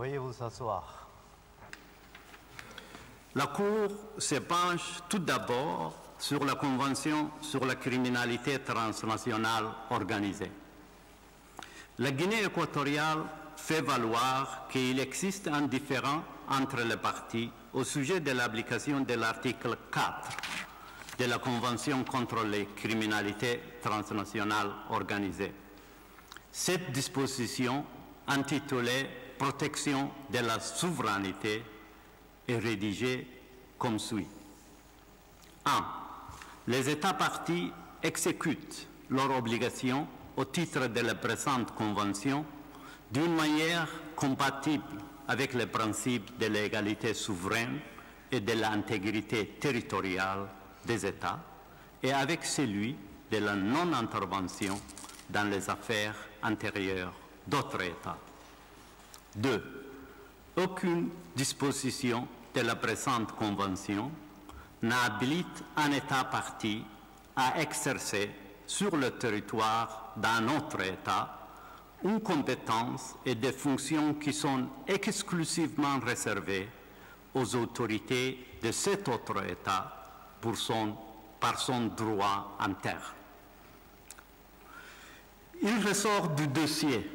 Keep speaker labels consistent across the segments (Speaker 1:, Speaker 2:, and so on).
Speaker 1: Veuillez vous asseoir.
Speaker 2: La Cour se penche tout d'abord sur la Convention sur la criminalité transnationale organisée. La Guinée équatoriale fait valoir qu'il existe un différend entre les parties au sujet de l'application de l'article 4 de la Convention contre les criminalités transnationales organisées. Cette disposition, intitulée « Protection de la souveraineté », est rédigée comme suit. 1. Les États parties exécutent leurs obligations au titre de la présente Convention d'une manière compatible avec les principes de l'égalité souveraine et de l'intégrité territoriale des États et avec celui de la non-intervention dans les affaires intérieures d'autres États. 2. Aucune disposition de la présente Convention n'habilite un État partie à exercer sur le territoire d'un autre État une compétence et des fonctions qui sont exclusivement réservées aux autorités de cet autre État par son droit interne. Il ressort du dossier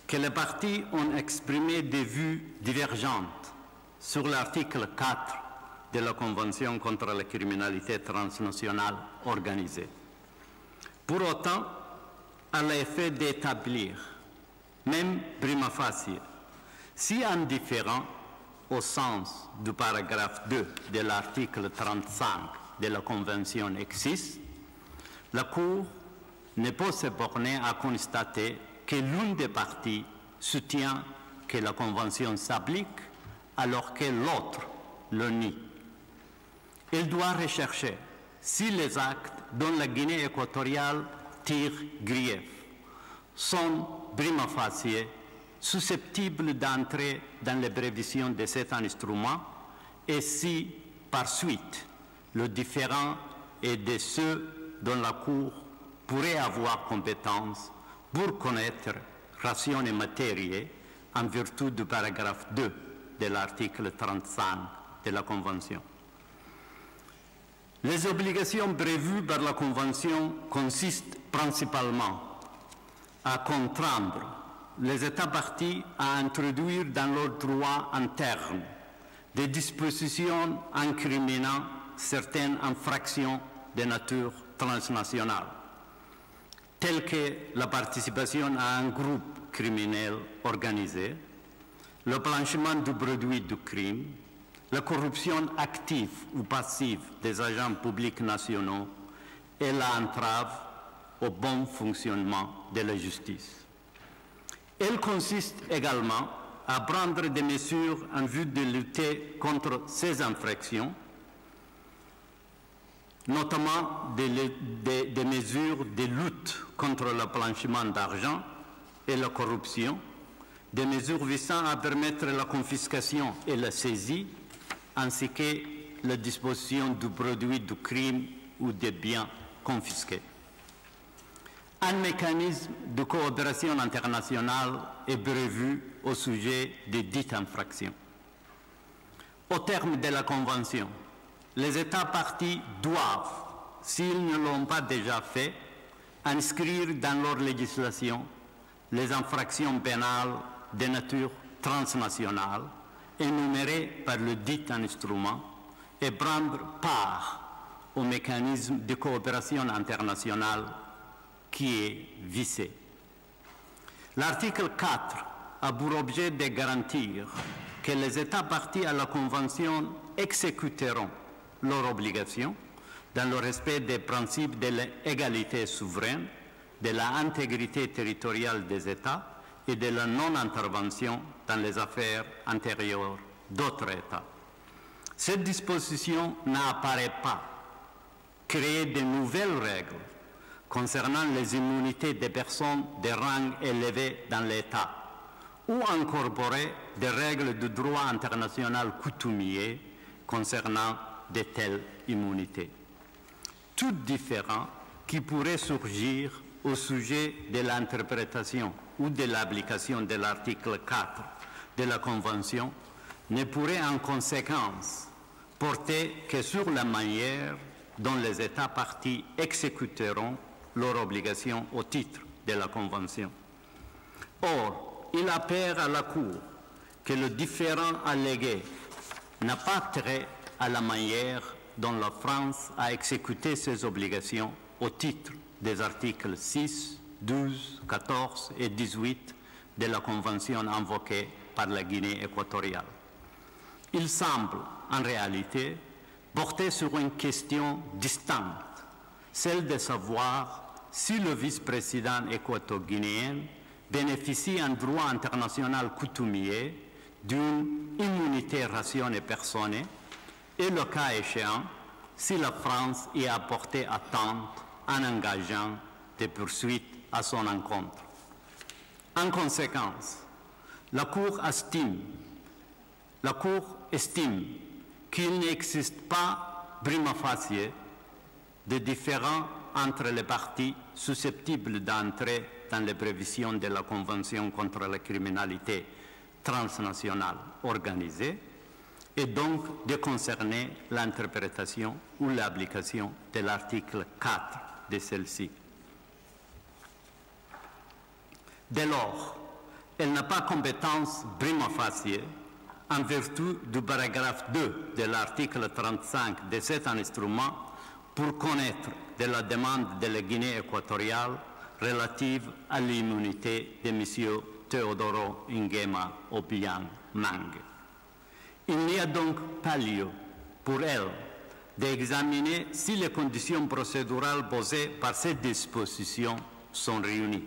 Speaker 2: que les parties ont exprimé des vues divergentes sur l'article 4 de la Convention contre la criminalité transnationale organisée. Pour autant, à l'effet d'établir, même prima facie, si un différend au sens du paragraphe 2 de l'article 35 de la Convention existe, la Cour ne peut se borner à constater que l'une des parties soutient que la Convention s'applique alors que l'autre le nie. Elle doit rechercher si les actes dont la Guinée équatoriale tire grief sont prima facie susceptibles d'entrer dans les prévisions de cet instrument et si, par suite, le différend est de ceux dont la Cour pourrait avoir compétence pour connaître ratione materie en vertu du paragraphe 2 de l'article 35 de la Convention. Les obligations prévues par la Convention consistent principalement à contraindre les États parties à introduire dans leur droit interne des dispositions incriminant certaines infractions de nature transnationale, telles que la participation à un groupe criminel organisé, le blanchiment du produit du crime, la corruption active ou passive des agents publics nationaux et l'entrave au bon fonctionnement de la justice. Elle consiste également à prendre des mesures en vue de lutter contre ces infractions, notamment des mesures de lutte contre le blanchiment d'argent et la corruption, des mesures visant à permettre la confiscation et la saisie, ainsi que la disposition du produit du crime ou des biens confisqués. Un mécanisme de coopération internationale est prévu au sujet de dites infractions. Au terme de la Convention, les États parties doivent, s'ils ne l'ont pas déjà fait, inscrire dans leur législation les infractions pénales de nature transnationale énumérées par le dit instrument et prendre part au mécanisme de coopération internationale qui est visé. L'article 4 a pour objet de garantir que les États parties à la Convention exécuteront leurs obligations dans le respect des principes de l'égalité souveraine, de l'intégrité territoriale des États et de la non-intervention dans les affaires intérieures d'autres États. Cette disposition n'apparaît pas créer de nouvelles règles concernant les immunités des personnes de rang élevé dans l'État ou incorporer des règles de droit international coutumier concernant de telles immunités. Tout différent qui pourrait surgir au sujet de l'interprétation ou de l'application de l'article 4 de la Convention ne pourrait en conséquence porter que sur la manière dont les États partis exécuteront leurs obligations au titre de la Convention. Or, il apparaît à la Cour que le différend allégué n'a pas trait à la manière dont la France a exécuté ses obligations au titre des articles 6, 12, 14 et 18 de la Convention invoquée par la Guinée équatoriale. Il semble, en réalité, porter sur une question distincte, celle de savoir si le vice-président équato-guinéen bénéficie en droit international coutumier d'une immunité rationnée personnée et, le cas échéant, si la France y a porté atteinte en engageant des poursuites à son encontre. En conséquence, la Cour estime qu'il n'existe pas prima facie de différend entre les parties susceptibles d'entrer dans les prévisions de la Convention contre la criminalité transnationale organisée et donc de concerner l'interprétation ou l'application de l'article 4 de celle-ci. Dès lors, elle n'a pas compétence prima facie en vertu du paragraphe 2 de l'article 35 de cet instrument pour connaître de la demande de la Guinée équatoriale relative à l'immunité de M. Teodoro Nguema Obiang Mang. Il n'y a donc pas lieu pour elle d'examiner si les conditions procédurales posées par cette disposition sont réunies.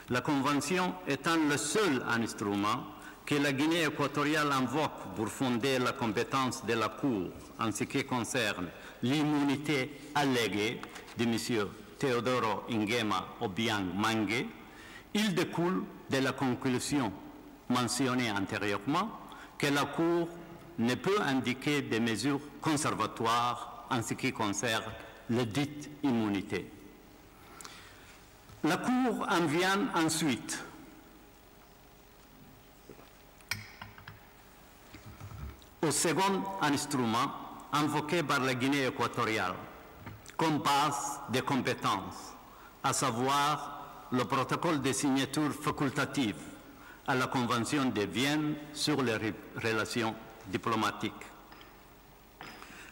Speaker 2: La Convention étant le seul instrument que la Guinée équatoriale invoque pour fonder la compétence de la Cour en ce qui concerne l'immunité alléguée de M. Teodoro Nguema Obiang Mange, il découle de la conclusion mentionnée antérieurement que la Cour ne peut indiquer des mesures conservatoires en ce qui concerne la dite immunité. La Cour en vient ensuite au second instrument invoqué par la Guinée équatoriale comme base de compétences, à savoir le protocole de signature facultative à la Convention de Vienne sur les relations diplomatiques.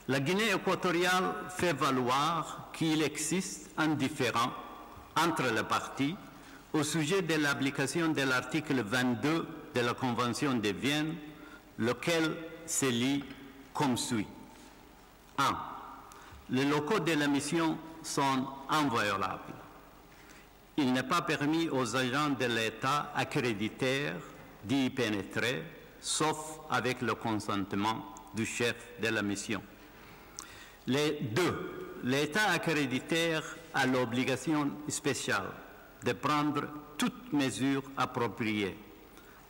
Speaker 2: La Guinée équatoriale fait valoir qu'il existe un différend entre les parties au sujet de l'application de l'article 22 de la Convention de Vienne, lequel se lit comme suit. 1. Les locaux de la mission sont inviolables. Il n'est pas permis aux agents de l'État accréditaires d'y pénétrer, sauf avec le consentement du chef de la mission. 2. L'État accréditaire a l'obligation spéciale de prendre toutes mesures appropriées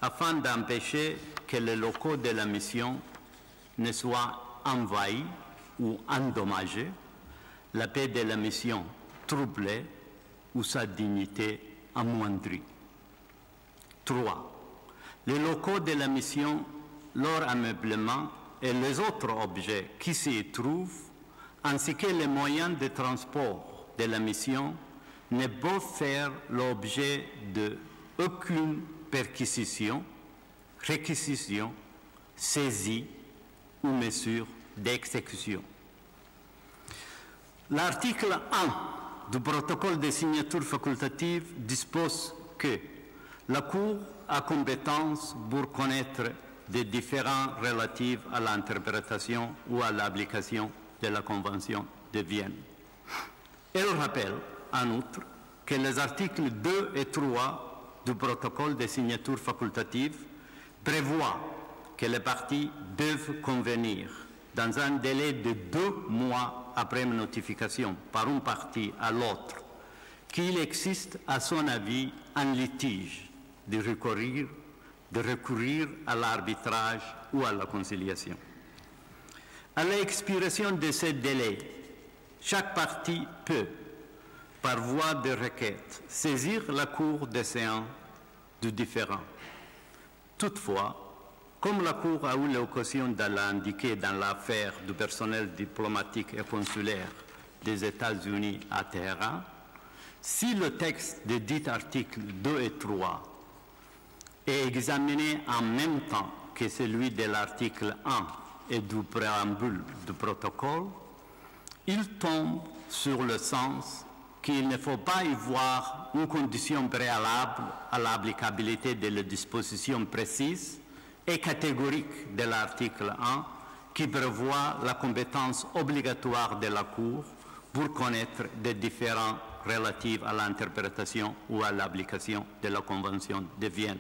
Speaker 2: afin d'empêcher que les locaux de la mission ne soient envahis ou endommagés, la paix de la mission troublée ou sa dignité amoindrie. 3. Les locaux de la mission, leur ameublement et les autres objets qui s'y trouvent, ainsi que les moyens de transport de la mission, ne peuvent faire l'objet d'aucune perquisition, réquisition, saisie ou mesure d'exécution. L'article 1 du protocole de signature facultative dispose que la Cour a compétence pour connaître des différends relatifs à l'interprétation ou à l'application de la Convention de Vienne. Elle rappelle, en outre, que les articles 2 et 3 du protocole de signature facultative prévoient que les parties doivent convenir, dans un délai de 2 mois après une notification par une partie à l'autre, qu'il existe, à son avis, un litige de recourir à l'arbitrage ou à la conciliation. À l'expiration de ce délai, chaque partie peut, par voie de requête, saisir la Cour des séances du différend. Toutefois, Comme la Cour a eu l'occasion de l'indiquer dans l'affaire du personnel diplomatique et consulaire des États-Unis à Téhéran, si le texte des dits articles 2 et 3 est examiné en même temps que celui de l'article 1 et du préambule du protocole, il tombe sur le sens qu'il ne faut pas y voir une condition préalable à l'applicabilité de la disposition précise et catégorique de l'article 1 qui prévoit la compétence obligatoire de la Cour pour connaître des différends relatifs à l'interprétation ou à l'application de la Convention de Vienne.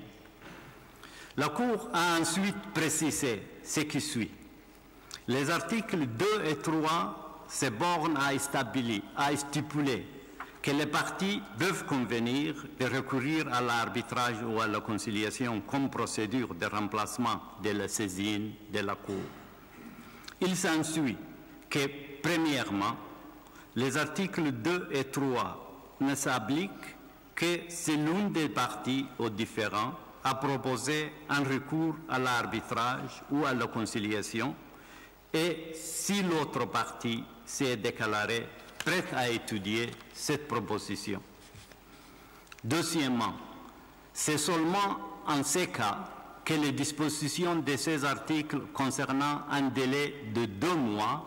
Speaker 2: La Cour a ensuite précisé ce qui suit. Les articles 2 et 3 se bornent à stipuler que les parties peuvent convenir de recourir à l'arbitrage ou à la conciliation comme procédure de remplacement de la saisine de la Cour. Il s'ensuit que, premièrement, les articles 2 et 3 ne s'appliquent que si l'une des parties aux différends a proposé un recours à l'arbitrage ou à la conciliation et si l'autre partie s'est déclarée prête à étudier cette proposition. Deuxièmement, c'est seulement en ces cas que les dispositions de ces articles concernant un délai de 2 mois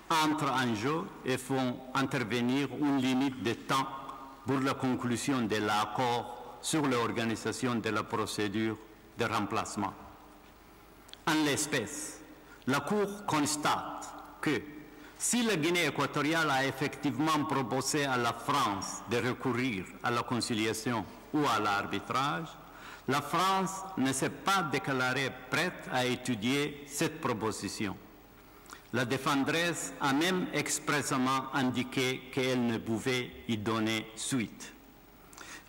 Speaker 2: entrent en jeu et font intervenir une limite de temps pour la conclusion de l'accord sur l'organisation de la procédure de remplacement. En l'espèce, la Cour constate que si la Guinée équatoriale a effectivement proposé à la France de recourir à la conciliation ou à l'arbitrage, la France ne s'est pas déclarée prête à étudier cette proposition. La défenderesse a même expressément indiqué qu'elle ne pouvait y donner suite.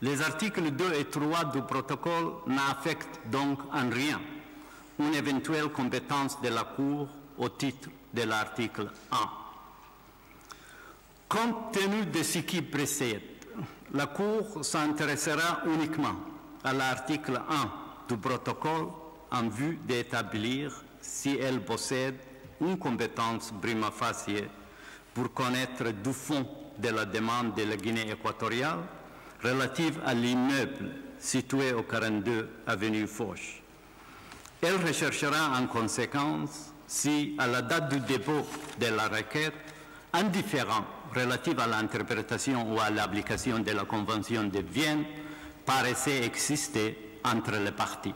Speaker 2: Les articles 2 et 3 du protocole n'affectent donc en rien une éventuelle compétence de la Cour au titre de l'article 1. Compte tenu de ce qui précède, la Cour s'intéressera uniquement à l'article 1 du protocole en vue d'établir si elle possède une compétence prima facie pour connaître du fond de la demande de la Guinée équatoriale relative à l'immeuble situé au 42 avenue Foch. Elle recherchera en conséquence si, à la date du dépôt de la requête, un différend relatif à l'interprétation ou à l'application de la Convention de Vienne paraissait exister entre les parties.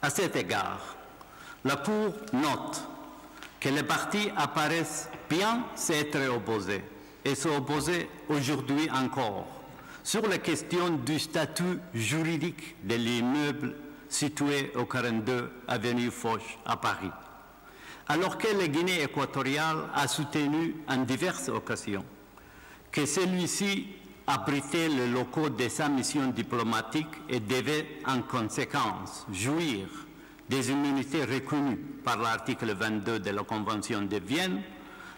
Speaker 2: À cet égard, la Cour note que les parties apparaissent bien s'être opposées et s'opposer aujourd'hui encore sur la question du statut juridique de l'immeuble situé au 42 avenue Foch à Paris. Alors que la Guinée équatoriale a soutenu en diverses occasions que celui-ci abritait les locaux de sa mission diplomatique et devait en conséquence jouir des immunités reconnues par l'article 22 de la Convention de Vienne,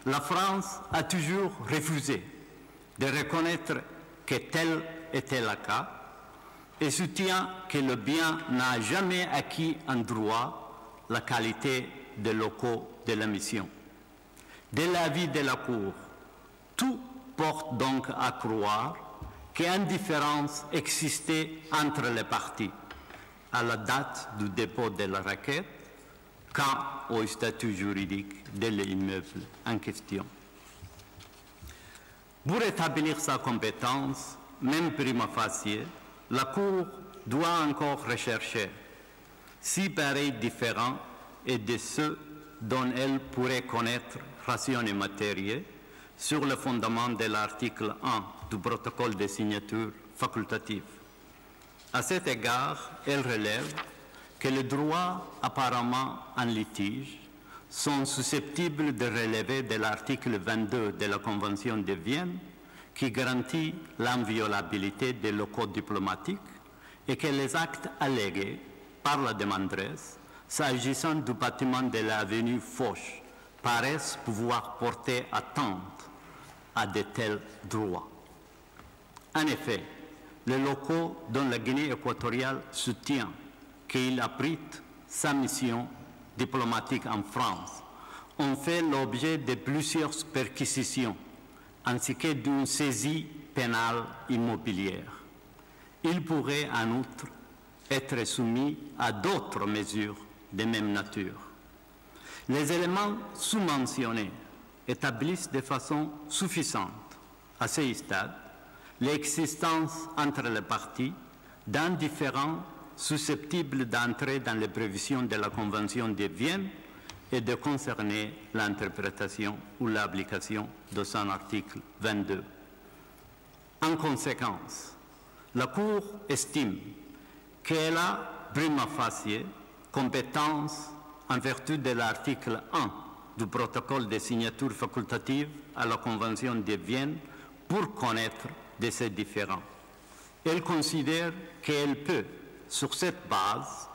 Speaker 2: la France a toujours refusé de reconnaître que tel était le cas et soutient que le bien n'a jamais acquis en droit la qualité des locaux de la mission. De l'avis de la Cour, tout porte donc à croire qu'une différence existait entre les parties à la date du dépôt de la requête quant au statut juridique de l'immeuble en question. Pour établir sa compétence, même prima facie, la Cour doit encore rechercher si pareil différent est de ceux dont elle pourrait connaître ration et matériel sur le fondement de l'article 1 du protocole de signature facultative. À cet égard, elle relève que les droits apparemment en litige sont susceptibles de relever de l'article 22 de la Convention de Vienne qui garantit l'inviolabilité des locaux diplomatiques et que les actes allégués par la demanderesse s'agissant du bâtiment de l'avenue Foch paraissent pouvoir porter atteinte à de tels droits. En effet, les locaux dont la Guinée équatoriale soutient qu'ils abritent sa mission diplomatique en France ont fait l'objet de plusieurs perquisitions ainsi que d'une saisie pénale immobilière. Il pourrait en outre être soumis à d'autres mesures de même nature. Les éléments sous-mentionnés établissent de façon suffisante, à ce stade, l'existence entre les parties d'un différend susceptible d'entrer dans les prévisions de la Convention de Vienne et de concerner l'interprétation ou l'application de son article 22. En conséquence, la Cour estime qu'elle a prima facie compétence en vertu de l'article 1 du protocole de signature facultative à la Convention de Vienne pour connaître de ces différends. Elle considère qu'elle peut, sur cette base,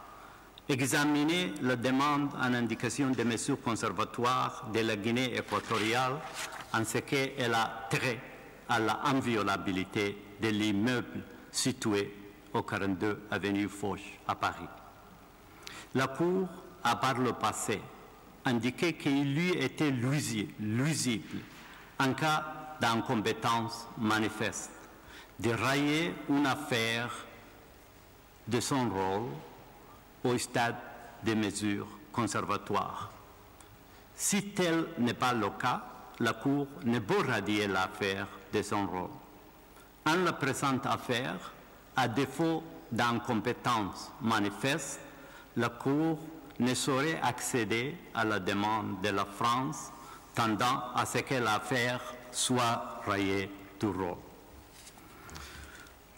Speaker 2: examiner la demande en indication des mesures conservatoires de la Guinée équatoriale en ce qu'elle a trait à l'inviolabilité de l'immeuble situé au 42 avenue Foch à Paris. La Cour a par le passé indiqué qu'il lui était luisible, en cas d'incompétence manifeste, de rayer une affaire de son rôle au stade des mesures conservatoires. Si tel n'est pas le cas, la Cour ne peut radier l'affaire de son rôle. En la présente affaire, à défaut d'incompétence manifeste, la Cour ne saurait accéder à la demande de la France tendant à ce que l'affaire soit rayée du rôle.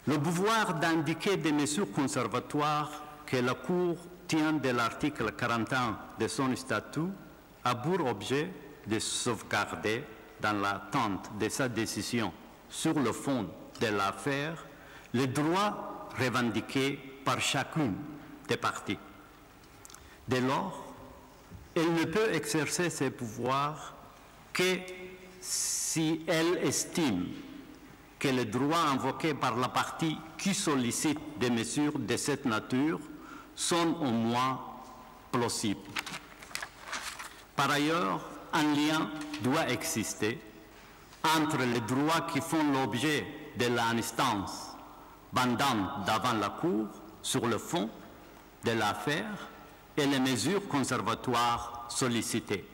Speaker 2: Le pouvoir d'indiquer des mesures conservatoires que la Cour tient de l'article 41 de son statut a pour objet de sauvegarder, dans l'attente de sa décision sur le fond de l'affaire, les droits revendiqués par chacune des parties. Dès lors, elle ne peut exercer ses pouvoirs que si elle estime que les droits invoqués par la partie qui sollicite des mesures de cette nature sont au moins plausibles. Par ailleurs, un lien doit exister entre les droits qui font l'objet de l'instance pendante devant la Cour sur le fond de l'affaire et les mesures conservatoires sollicitées.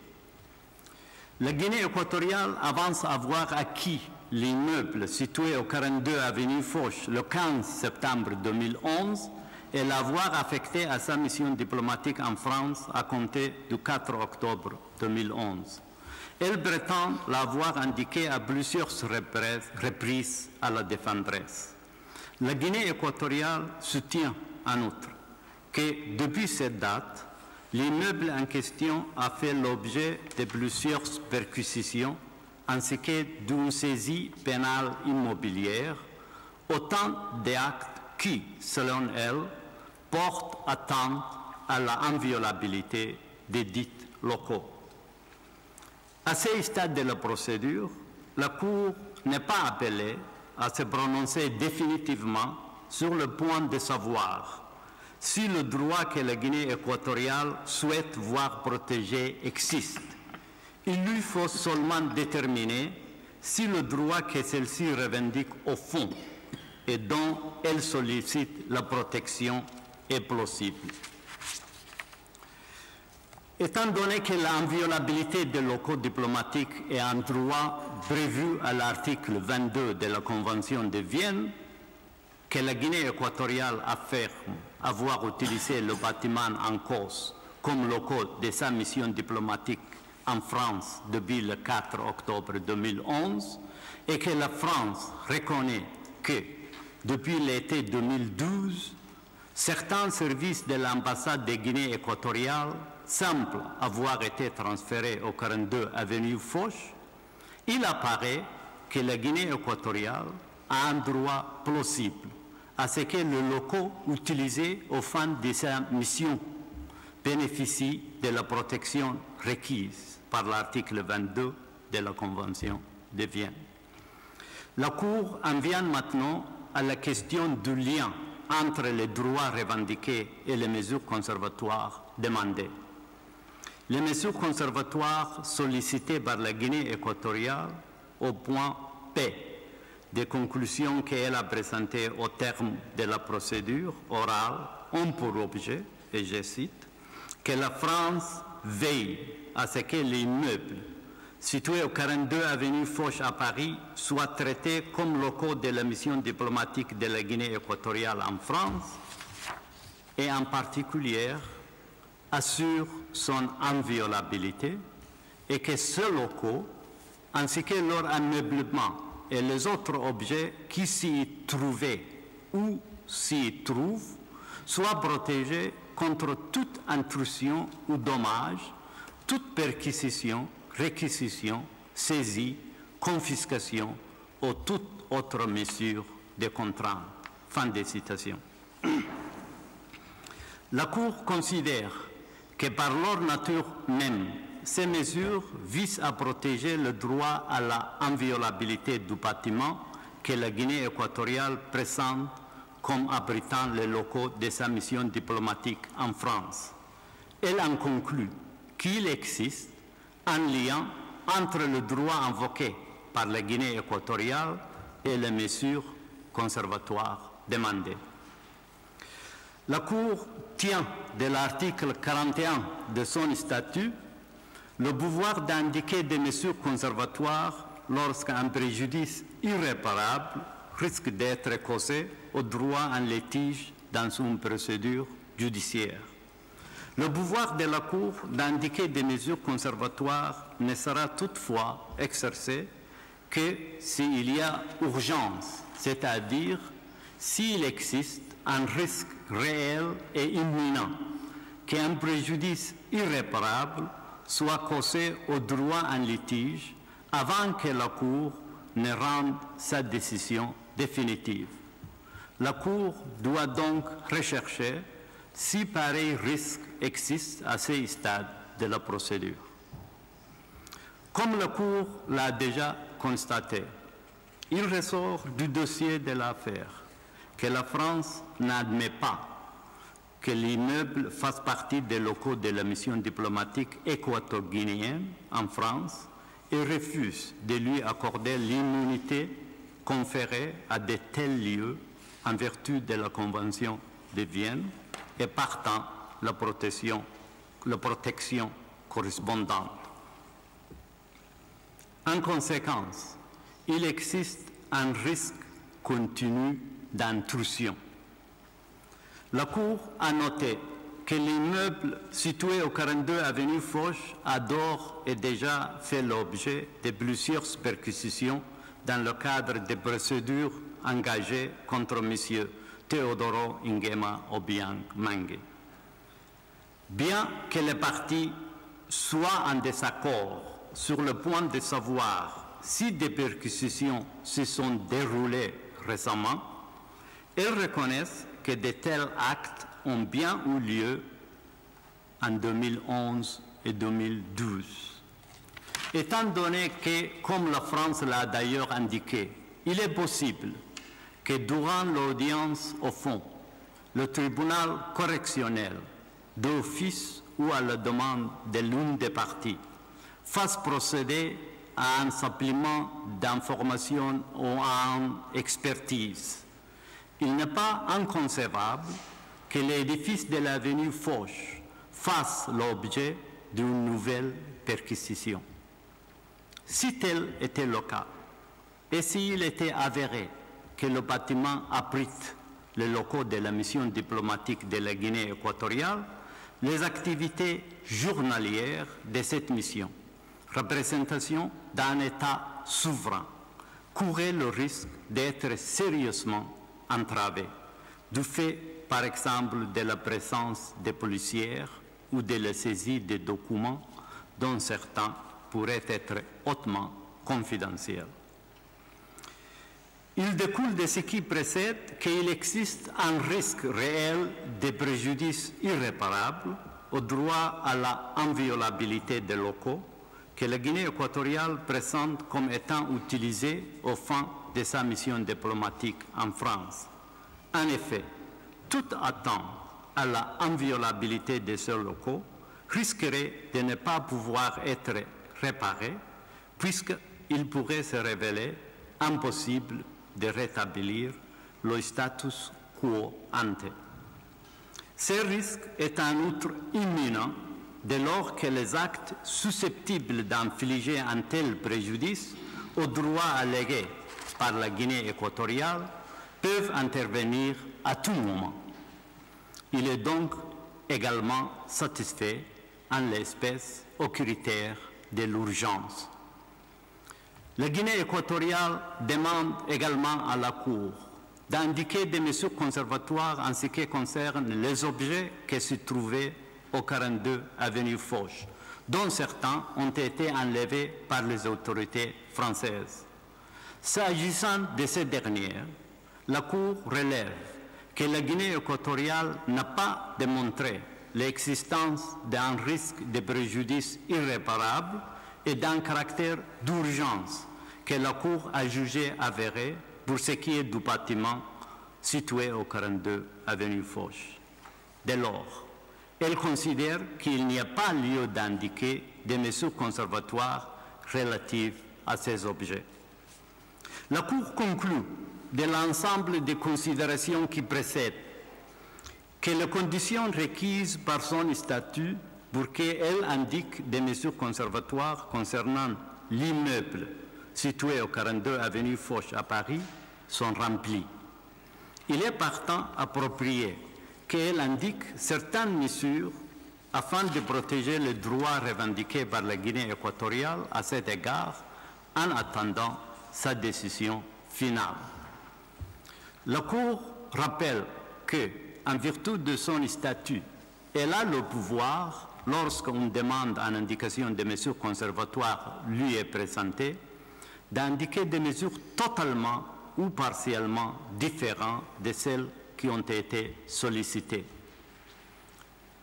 Speaker 2: La Guinée équatoriale avance avoir acquis l'immeuble situé au 42 avenue Foch le 15 septembre 2011 et l'avoir affecté à sa mission diplomatique en France à compter du 4 octobre 2011. Elle prétend l'avoir indiqué à plusieurs reprises à la défenderesse. La Guinée équatoriale soutient en outre que depuis cette date, l'immeuble en question a fait l'objet de plusieurs perquisitions ainsi que d'une saisie pénale immobilière, autant d'actes qui, selon elle, portent atteinte à l'inviolabilité des dits locaux. À ce stade de la procédure, la Cour n'est pas appelée à se prononcer définitivement sur le point de savoir si le droit que la Guinée équatoriale souhaite voir protégé existe. Il lui faut seulement déterminer si le droit que celle-ci revendique au fond et dont elle sollicite la protection est plausible. Étant donné que l'inviolabilité des locaux diplomatiques est un droit prévu à l'article 22 de la Convention de Vienne, que la Guinée équatoriale affirme avoir utilisé le bâtiment en cause comme locaux de sa mission diplomatique en France depuis le 4 octobre 2011 et que la France reconnaît que depuis l'été 2012, certains services de l'ambassade de Guinée équatoriale semblent avoir été transférés au 42 avenue Foch, il apparaît que la Guinée équatoriale a un droit plausible à ce que les locaux utilisés aux fins de sa mission bénéficient de la protection requise par l'article 22 de la Convention de Vienne. La Cour en vient maintenant à la question du lien entre les droits revendiqués et les mesures conservatoires demandé. Les mesures conservatoires sollicitées par la Guinée équatoriale au point P des conclusions qu'elle a présentées au terme de la procédure orale ont pour objet, et je cite, que la France veille à ce que l'immeuble situé au 42 avenue Foch à Paris soit traité comme locaux de la mission diplomatique de la Guinée équatoriale en France et en particulier assure son inviolabilité et que ces locaux, ainsi que leur ameublement et les autres objets qui s'y trouvaient ou s'y trouvent, soient protégés contre toute intrusion ou dommage, toute perquisition, réquisition, saisie, confiscation ou toute autre mesure de contrainte. Fin de citation. La Cour considère que par leur nature même, ces mesures visent à protéger le droit à l'inviolabilité du bâtiment que la Guinée équatoriale présente comme abritant les locaux de sa mission diplomatique en France. Elle en conclut qu'il existe un lien entre le droit invoqué par la Guinée équatoriale et les mesures conservatoires demandées. La Cour tient de l'article 41 de son statut le pouvoir d'indiquer des mesures conservatoires lorsqu'un préjudice irréparable risque d'être causé au droit en litige dans une procédure judiciaire. Le pouvoir de la Cour d'indiquer des mesures conservatoires ne sera toutefois exercé que s'il y a urgence, c'est-à-dire s'il existe un risque réel et imminent qu'un préjudice irréparable soit causé au droit en litige avant que la Cour ne rende sa décision définitive. La Cour doit donc rechercher si pareil risque existe à ce stade de la procédure. Comme la Cour l'a déjà constaté, il ressort du dossier de l'affaire que la France n'admet pas que l'immeuble fasse partie des locaux de la mission diplomatique équato-guinéenne en France et refuse de lui accorder l'immunité conférée à de tels lieux en vertu de la Convention de Vienne et partant la protection correspondante. En conséquence, il existe un risque continu d'intrusion. La Cour a noté que l'immeuble situé au 42 avenue Foch a d'ores et déjà fait l'objet de plusieurs perquisitions dans le cadre des procédures engagées contre M. Teodoro Nguema Obiang Mangue. Bien que les parties soient en désaccord sur le point de savoir si des perquisitions se sont déroulées récemment, elles reconnaissent que de tels actes ont bien eu lieu en 2011 et 2012. Étant donné que, comme la France l'a d'ailleurs indiqué, il est possible que durant l'audience au fond, le tribunal correctionnel, d'office ou à la demande de l'une des parties, fasse procéder à un supplément d'information ou à une expertise. Il n'est pas inconcevable que l'édifice de l'avenue Foch fasse l'objet d'une nouvelle perquisition. Si tel était le cas, et s'il était avéré que le bâtiment abrite les locaux de la mission diplomatique de la Guinée équatoriale, les activités journalières de cette mission, représentation d'un État souverain, couraient le risque d'être sérieusement entravées, du fait, par exemple, de la présence des policières ou de la saisie des documents dont certains pourraient être hautement confidentiels. Il découle de ce qui précède qu'il existe un risque réel de préjudice irréparable au droit à l'inviolabilité des locaux que la Guinée équatoriale présente comme étant utilisés aux fins de sa mission diplomatique en France. En effet, toute attente à la inviolabilité des sols locaux risquerait de ne pas pouvoir être réparé puisqu'il pourrait se révéler impossible de rétablir le status quo ante. Ce risque est en outre imminent dès lors que les actes susceptibles d'infliger un tel préjudice aux droits allégués par la Guinée équatoriale peuvent intervenir à tout moment. Il est donc également satisfait en l'espèce aux critères de l'urgence. La Guinée équatoriale demande également à la Cour d'indiquer des mesures conservatoires en ce qui concerne les objets qui se trouvaient au 42 avenue Foch, dont certains ont été enlevés par les autorités françaises. S'agissant de ces dernières, la Cour relève que la Guinée équatoriale n'a pas démontré l'existence d'un risque de préjudice irréparable et d'un caractère d'urgence que la Cour a jugé avéré pour ce qui est du bâtiment situé au 42 avenue Foch. Dès lors, elle considère qu'il n'y a pas lieu d'indiquer des mesures conservatoires relatives à ces objets. La Cour conclut de l'ensemble des considérations qui précèdent que les conditions requises par son statut pour qu'elle indique des mesures conservatoires concernant l'immeuble situé au 42 avenue Foch à Paris sont remplies. Il est partant approprié qu'elle indique certaines mesures afin de protéger les droits revendiqués par la Guinée équatoriale à cet égard en attendant sa décision finale. La Cour rappelle que, en vertu de son statut, elle a le pouvoir, lorsqu'une demande en indication de mesures conservatoires lui est présentée, d'indiquer des mesures totalement ou partiellement différentes de celles qui ont été sollicitées.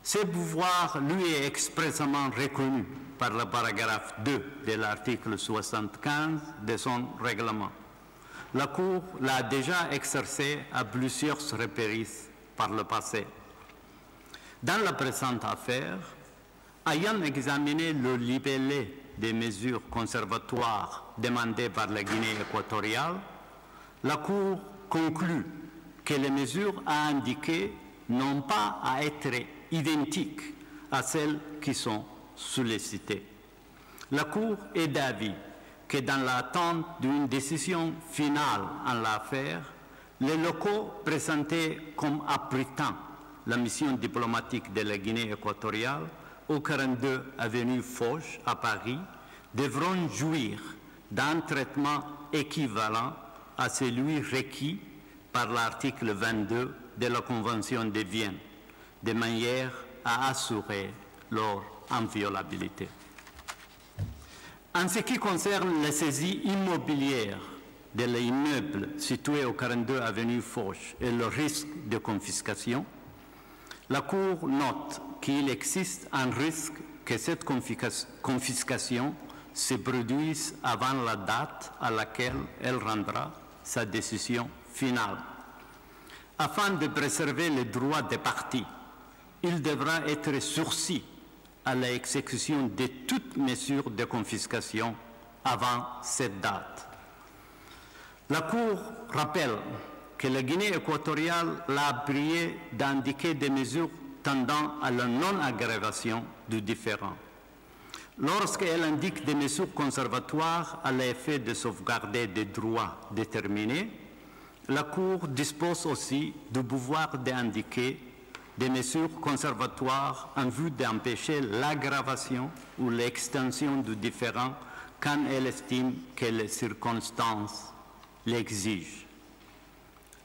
Speaker 2: Ce pouvoir lui est expressément reconnu par le paragraphe 2 de l'article 75 de son règlement. La Cour l'a déjà exercé à plusieurs reprises par le passé. Dans la présente affaire, ayant examiné le libellé des mesures conservatoires demandées par la Guinée équatoriale, la Cour conclut que les mesures à indiquer n'ont pas à être identiques à celles qui sont sollicitées. La Cour est d'avis que dans l'attente d'une décision finale en l'affaire, les locaux présentés comme abritant la mission diplomatique de la Guinée équatoriale au 42 avenue Foch à Paris devront jouir d'un traitement équivalent à celui requis par l'article 22 de la Convention de Vienne, de manière à assurer leur inviolabilité. En ce qui concerne les saisies immobilières de l'immeuble situé au 42 avenue Foch et le risque de confiscation, la Cour note qu'il existe un risque que cette confiscation se produise avant la date à laquelle elle rendra sa décision finale. Afin de préserver les droits des parties, il devra être sursis à l'exécution de toute mesure de confiscation avant cette date. La Cour rappelle que la Guinée équatoriale l'a prié d'indiquer des mesures tendant à la non-aggravation du différend. Lorsqu'elle indique des mesures conservatoires à l'effet de sauvegarder des droits déterminés, la Cour dispose aussi du pouvoir d'indiquer des mesures conservatoires en vue d'empêcher l'aggravation ou l'extension du différend quand elle estime que les circonstances l'exigent.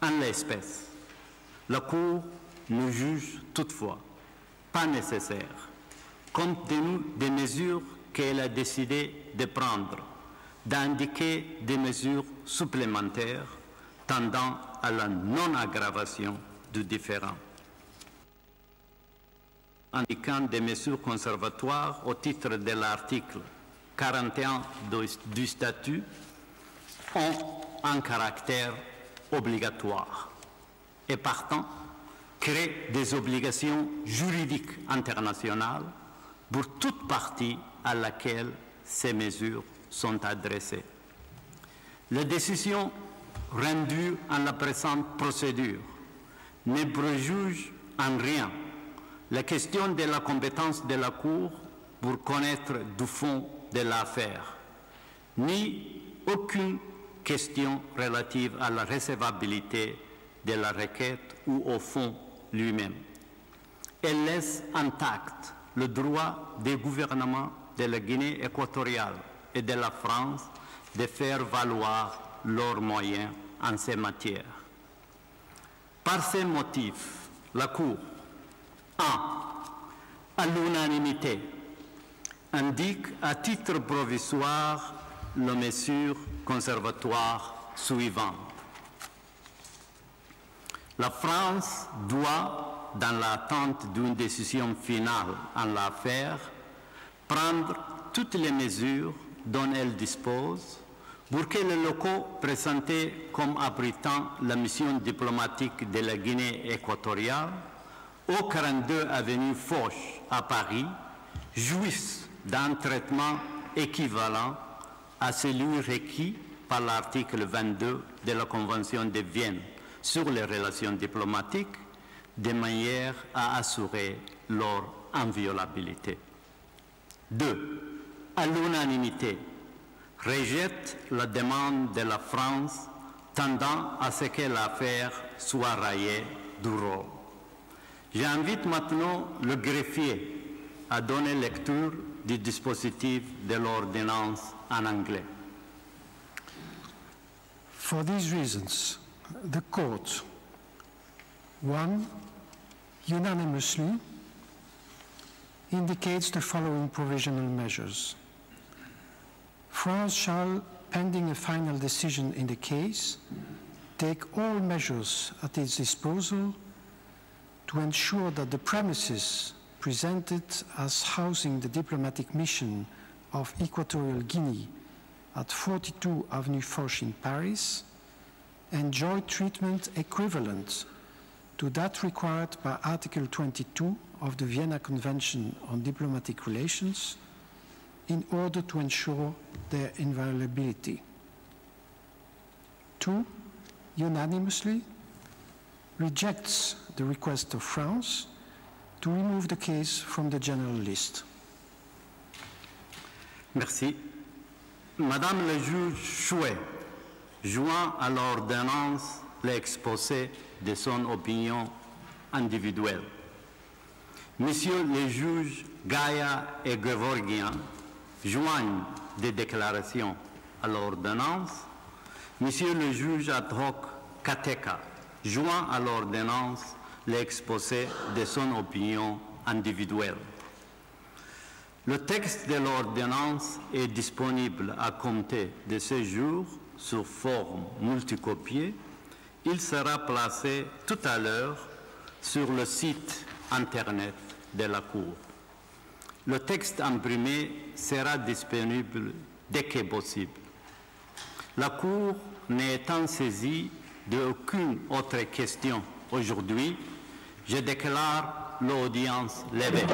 Speaker 2: En l'espèce, la Cour ne juge toutefois pas nécessaire, compte tenu des mesures qu'elle a décidé de prendre, d'indiquer des mesures supplémentaires tendant à la non-aggravation du différend. Indiquant des mesures conservatoires au titre de l'article 41 du statut ont un caractère obligatoire et partant crée des obligations juridiques internationales pour toute partie à laquelle ces mesures sont adressées. Les décisions rendues en la présente procédure ne préjugent en rien la question de la compétence de la Cour pour connaître du fond de l'affaire, ni aucune question relative à la recevabilité de la requête ou au fond lui-même. Elle laisse intact le droit des gouvernements de la Guinée équatoriale et de la France de faire valoir leurs moyens en ces matières. Par ces motifs, la Cour, 1. À l'unanimité, indique à titre provisoire les mesures conservatoires suivantes. La France doit, dans l'attente d'une décision finale en l'affaire, prendre toutes les mesures dont elle dispose pour que les locaux présentés comme abritant la mission diplomatique de la Guinée équatoriale au 42 avenue Foch à Paris jouissent d'un traitement équivalent à celui requis par l'article 22 de la Convention de Vienne sur les relations diplomatiques, de manière à assurer leur inviolabilité. 2. À l'unanimité, rejette la demande de la France tendant à ce que l'affaire soit rayée du rôle. J'invite maintenant le greffier à donner lecture du dispositif de l'ordonnance en anglais.
Speaker 1: For these reasons, the Court, 1, unanimously indicates the following provisional measures. France shall, pending a final decision in the case, take all measures at its disposal to ensure that the premises presented as housing the diplomatic mission of Equatorial Guinea at 42 Avenue Foch in Paris enjoy treatment equivalent to that required by Article 22 of the Vienna Convention on Diplomatic Relations in order to ensure their inviolability. 2, unanimously rejects the request of France to remove the case from the general list.
Speaker 2: Merci. Madame le juge Chouet, joint à l'ordonnance l'exposé de son opinion individuelle. Monsieur le juge Gaïa et Gevorgian joignent des déclarations à l'ordonnance. Monsieur le juge ad hoc Kateka joint à l'ordonnance l'exposé de son opinion individuelle. Le texte de l'ordonnance est disponible à compter de ce jour sous forme multicopiée. Il sera placé tout à l'heure sur le site Internet de la Cour. Le texte imprimé sera disponible dès que possible. La Cour n'étant saisie d'aucune autre question aujourd'hui, je déclare l'audience levée.